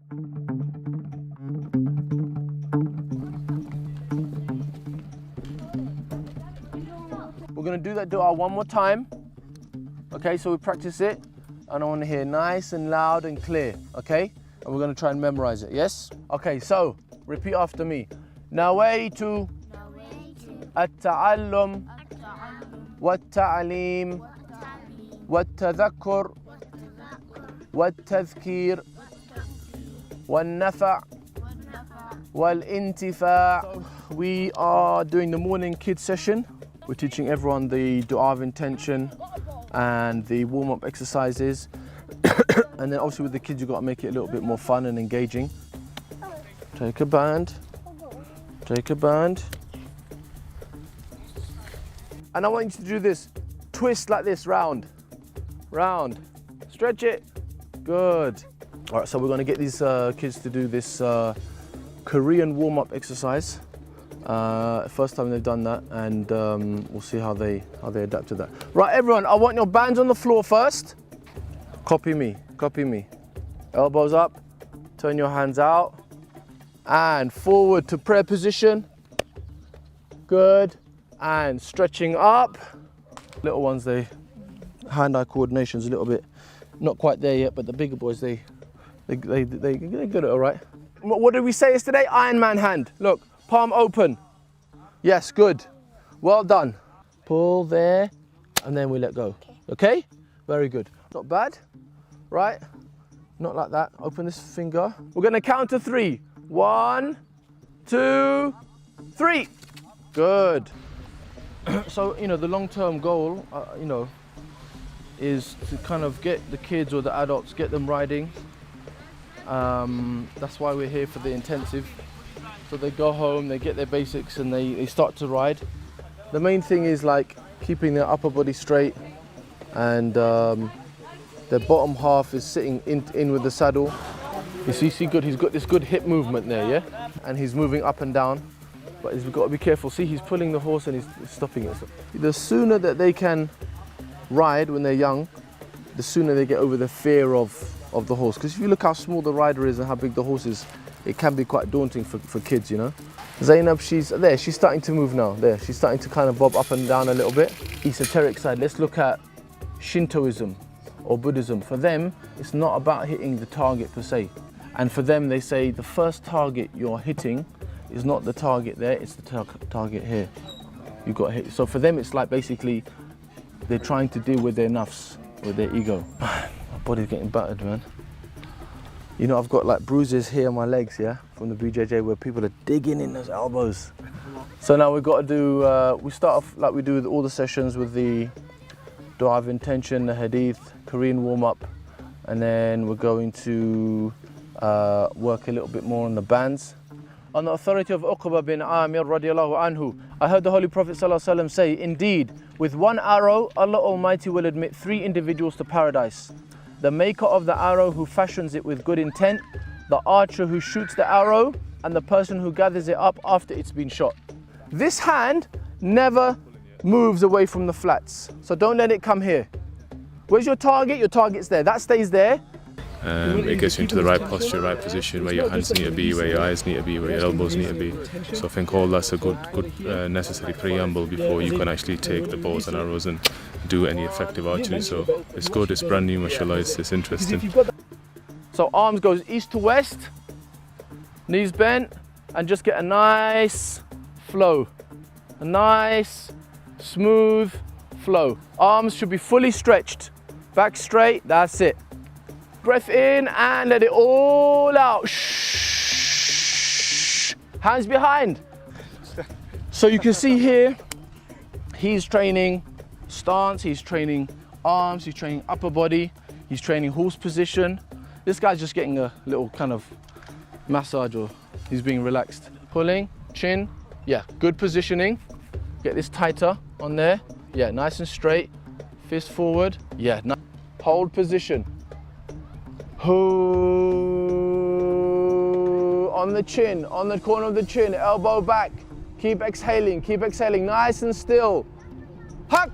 We're going to do that dua one more time. Okay, so we practice it. And I want to hear nice and loud and clear. Okay? And we're going to try and memorize it. Yes? Okay, so repeat after me. Nawaitu at-ta'allum wat-ta'aleem wat-tadhakkur wat-tadhkir wal-nafa' wal-intifa'. We are doing the morning kids session. We're teaching everyone the dua of intention and the warm-up exercises. And then obviously with the kids you've got to make it a little bit more fun and engaging. Take a band. Take a band. And I want you to do this. Twist like this, round. Round. Stretch it. Good. All right, so we're going to get these kids to do this Korean warm-up exercise. First time they've done that, and we'll see how they adapt to that. Right, everyone, I want your bands on the floor first. Copy me, copy me. Elbows up, turn your hands out, and forward to prayer position. Good, and stretching up. Little ones, they hand-eye coordination's a little bit not quite there yet, but the bigger boys, they're good at it, all right. What did we say yesterday? Iron Man hand. Look, palm open. Yes, good. Well done. Pull there, and then we let go. Okay? Very good. Not bad, right? Not like that. Open this finger. We're gonna count to 3. 1, 2, 3. Good. So, you know, the long-term goal, you know, is to kind of get the kids or the adults, get them riding. That's why we're here for the intensive. So they go home, they get their basics, and they start to ride. The main thing is like keeping their upper body straight, and their bottom half is sitting in with the saddle. You see good, he's got this good hip movement there, yeah? And he's moving up and down, but he's got to be careful. See, he's pulling the horse and he's stopping it. So the sooner that they can ride when they're young, the sooner they get over the fear of the horse. Because if you look how small the rider is and how big the horse is, it can be quite daunting for kids, you know. Zainab, she's there, she's starting to move now. There, she's starting to kind of bob up and down a little bit. Esoteric side, let's look at Shintoism or Buddhism. For them, it's not about hitting the target per se. And for them, they say the first target you're hitting is not the target there, it's the target here. You've got to hit. So for them, it's like basically they're trying to deal with their nafs, with their ego. My body's getting battered, man. You know, I've got like bruises here on my legs, yeah, from the BJJ where people are digging in those elbows. So now we've got to do, we start off like we do with all the sessions with the dua of intention, the hadith, Korean warm-up, and then we're going to work a little bit more on the bands. On the authority of Uqba bin Amir radiallahu anhu, I heard the Holy Prophet sallallahu alaihi wasallam say, indeed, with one arrow, Allah Almighty will admit 3 individuals to paradise. The maker of the arrow who fashions it with good intent, the archer who shoots the arrow, and the person who gathers it up after it's been shot. This hand never moves away from the flats, so don't let it come here. Where's your target? Your target's there. That stays there. It gets you into the right posture, right position, where your hands need to be, where your eyes need to be, where your elbows need to be. So I think all that's a good necessary preamble before you can actually take the bows and arrows and do any effective archery. So it's good, it's brand new, mashallah, it's interesting. So arms goes east to west, knees bent, and just get a nice flow. A nice, smooth flow. Arms should be fully stretched. Back straight, that's it. Breath in and let it all out. Shh. Hands behind. So you can see here, he's training stance, he's training arms, he's training upper body, he's training horse position. This guy's just getting a little kind of massage, or he's being relaxed. Pulling, chin, yeah, good positioning. Get this tighter on there. Yeah, nice and straight. Fist forward. Yeah, nice. Hold position. On the chin, on the corner of the chin, elbow back. Keep exhaling, nice and still. Huck!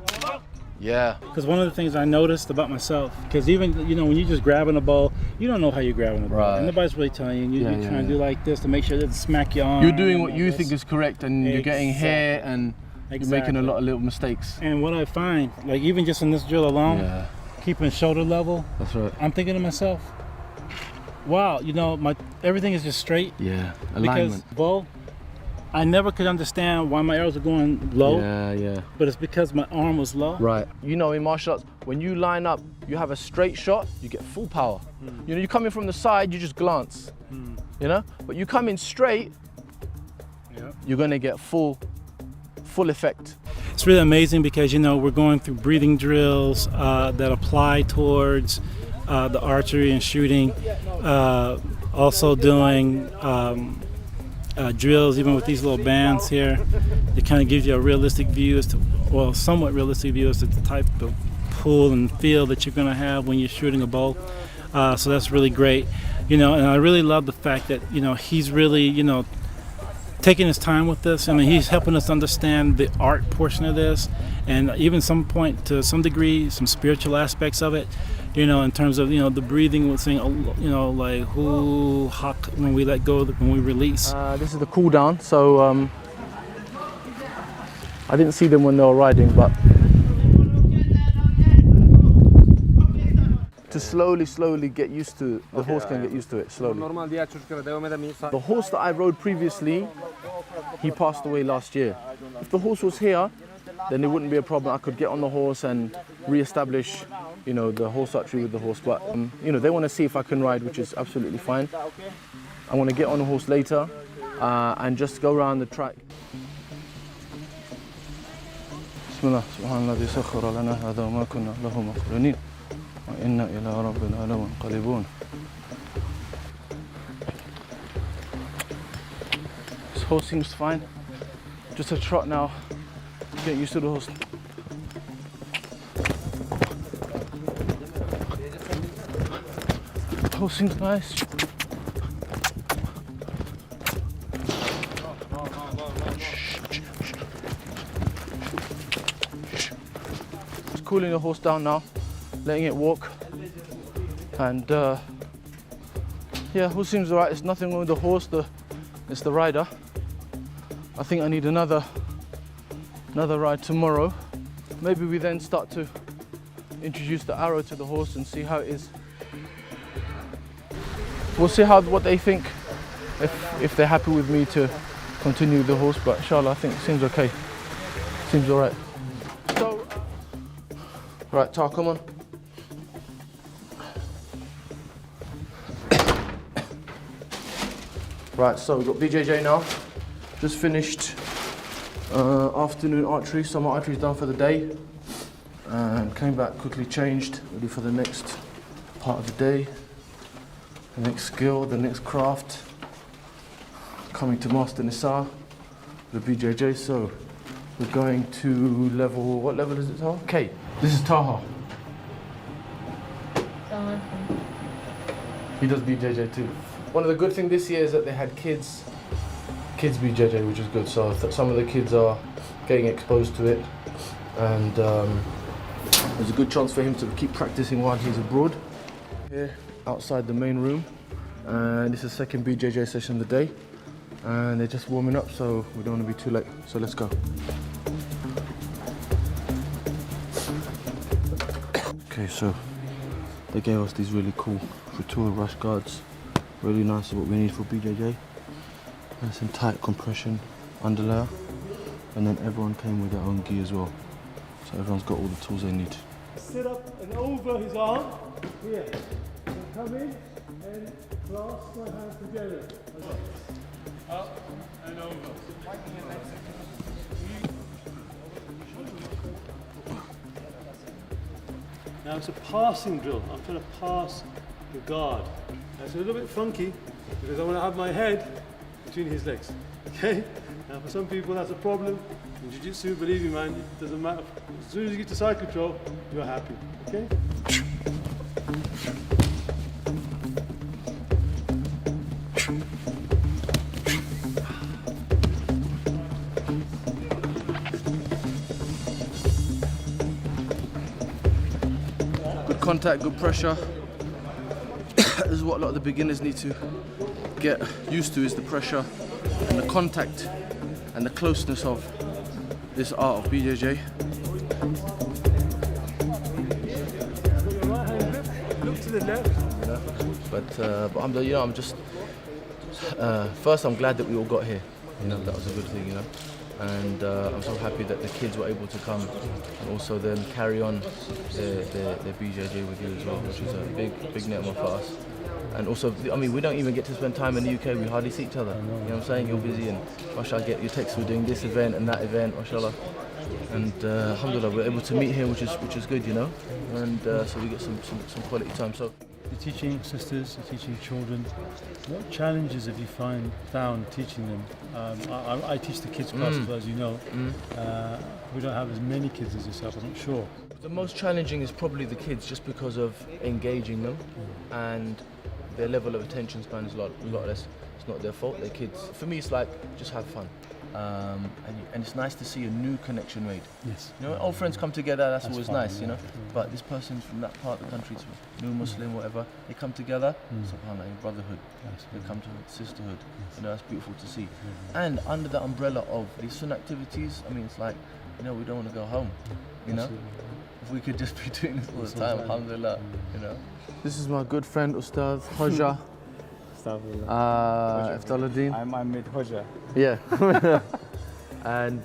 Yeah. Because one of the things I noticed about myself, because even, you know, when you're just grabbing a bow, you don't know how you're grabbing the ball. Right. And nobody's really telling you. You're trying to do like this to make sure it doesn't smack your arm. You're doing what you think is correct, and you're getting hair, and you're making a lot of little mistakes. And what I find, like even just in this drill alone, keeping shoulder level. That's right. I'm thinking to myself, wow, you know, everything is just straight. Yeah, alignment. Because bow, I never could understand why my arrows are going low. Yeah. But it's because my arm was low. Right. You know, in martial arts, when you line up, you have a straight shot, you get full power. You know, you come in from the side, you just glance. You know, but you come in straight, you're gonna get full effect. It's really amazing because, you know, we're going through breathing drills that apply towards the archery and shooting. Also doing drills, even with these little bands here. It kind of gives you a realistic view as to, well, somewhat realistic view as to the type of pull and feel that you're going to have when you're shooting a bow. So that's really great. You know, and I really love the fact that, you know, he's really, you know, taking his time with this. I mean, he's helping us understand the art portion of this, and even some point, to some degree, some spiritual aspects of it. You know, in terms of, you know, the breathing, with saying, you know, like who, hak, when we let go, when we release. This is the cool down. So I didn't see them when they were riding, but to slowly get used to, the horse can get used to it slowly. The horse that I rode previously, he passed away last year. If the horse was here, then it wouldn't be a problem. I could get on the horse and re-establish, you know, the horse archery with the horse. But you know, they want to see if I can ride, which is absolutely fine. I want to get on the horse later and just go around the track. Bismillah, subhanallah, sakhara lana hadha wa ma kunna lahu muqrinin wa inna ila rabbina lamunqalibun. This horse seems fine. Just a trot now. Get used to the horse. The horse seems nice. Just cooling the horse down now, letting it walk, and yeah, horse seems alright. There's nothing wrong with the horse. It's the rider. I think I need another ride tomorrow. Maybe we then start to introduce the arrow to the horse and see how it is. We'll see what they think, if they're happy with me to continue with the horse, but inshallah I think it seems okay. Seems alright. So, right, Tar, come on. Right, so we've got BJJ now. Just finished afternoon archery, summer archery is done for the day, and came back, quickly changed, ready for the next part of the day, the next skill, the next craft, coming to Master Nisar, the BJJ. So we're going to level, what level is it, Taha? Okay, this is Taha. He does BJJ too. One of the good things this year is that they had kids BJJ, which is good. So some of the kids are getting exposed to it, and there's a good chance for him to keep practicing while he's abroad. Here outside the main room, and this is the second BJJ session of the day, and they're just warming up, so we don't want to be too late. So let's go. Okay, so they gave us these really cool Futuwwa rush guards, really nice, what we need for BJJ. Nice and tight compression underlayer, and then everyone came with their own gi as well, so everyone's got all the tools they need. Sit up and over his arm, here, and come in and clasp my hands together, up and over. Now it's a passing drill. I'm trying to pass the guard. That's a little bit funky because I want to have my head between his legs. Okay? Now for some people that's a problem. In Jiu-Jitsu, believe me man, it doesn't matter. As soon as you get to side control, you're happy. Okay? Good contact, good pressure. what a lot of the beginners need to get used to is the pressure and the contact and the closeness of this art of BJJ. Look to the left. You know? But I'm just first I'm glad that we all got here. You know, that was a good thing. You know, and I'm so happy that the kids were able to come and also then carry on their BJJ with you as well, which is a big network for us. And also, I mean, we don't even get to spend time in the UK. We hardly see each other. You know what I'm saying? You're busy, and mashallah, I get your texts. We're doing this event and that event, mashallah. And alhamdulillah, we're able to meet here, which is good, you know. And so we get some quality time. So You're teaching sisters, you're teaching children. What challenges have you found teaching them? I teach the kids class as well, as you know. We don't have as many kids as yourself, I'm not sure. the most challenging is probably the kids, just because of engaging them and their level of attention span is a lot less. It's not their fault, they're kids. For me, it's like, just have fun. And it's nice to see a new connection made. Yes. You know, old friends come together, that's always fine, nice, you know. yeah. But this person's from that part of the country, it's a new Muslim, whatever, they come together, subhanAllah, in brotherhood. They come to sisterhood. You know, that's beautiful to see. And under the umbrella of these sunnah activities, I mean, it's like, you know, we don't want to go home, you know. If we could just be doing this all the time, alhamdulillah, you know. This is my good friend, Ustad Hoja. Iftaluddin. I'm with Hoja. Yeah. And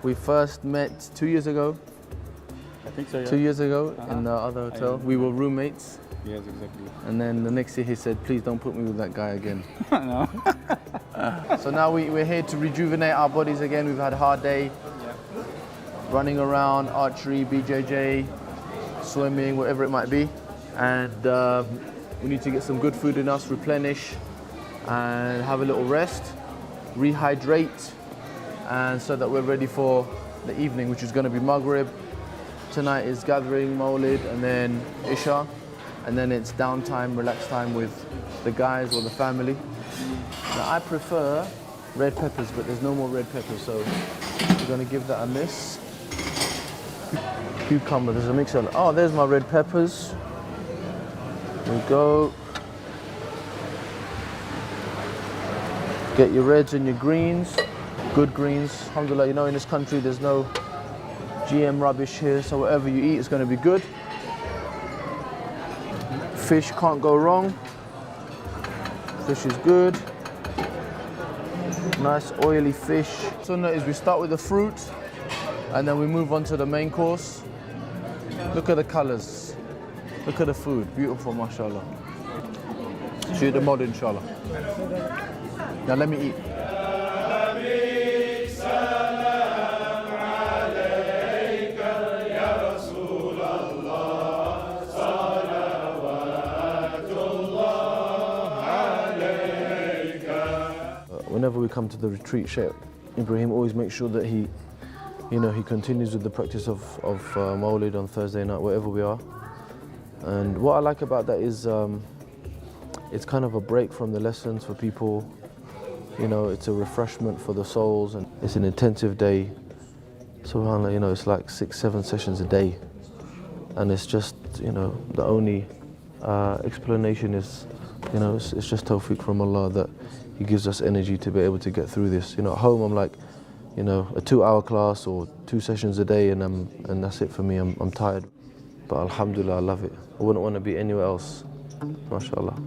we first met 2 years ago. I think so, yeah. 2 years ago in the other hotel. We were roommates. Yes, exactly. And then the next year he said, please don't put me with that guy again. No. So now we're here to rejuvenate our bodies again. We've had a hard day. Running around, archery, BJJ, swimming, whatever it might be. And we need to get some good food in us, replenish, and have a little rest, rehydrate, and so that we're ready for the evening, which is going to be Maghrib. Tonight is gathering, Mawlid, and then Isha, and then it's downtime, relax time with the guys or the family. Now I prefer red peppers, but there's no more red peppers, so we're going to give that a miss. Cucumber, there's a mixer. Oh, there's my red peppers. There we go. Get your reds and your greens, good greens. Alhamdulillah, you know, in this country there's no GM rubbish here, so whatever you eat is going to be good. Fish can't go wrong. Fish is good. Nice oily fish. Sunnah is we start with the fruit and then we move on to the main course. Look at the colors. Look at the food. Beautiful, mashallah. Shoot the mod, inshallah. Now let me eat. Whenever we come to the retreat, Sheikh Ibrahim always makes sure that he continues with the practice of Mawlid on Thursday night, wherever we are. And what I like about that is it's kind of a break from the lessons for people. You know, it's a refreshment for the souls, and it's an intensive day. SubhanAllah, you know, it's like 6-7 sessions a day. And it's just, you know, the only explanation is, you know, it's just tawfiq from Allah that He gives us energy to be able to get through this. You know, at home I'm like, you know, a 2-hour class or 2 sessions a day, and that's it for me. I'm tired. But alhamdulillah, I love it. I wouldn't want to be anywhere else. MashaAllah.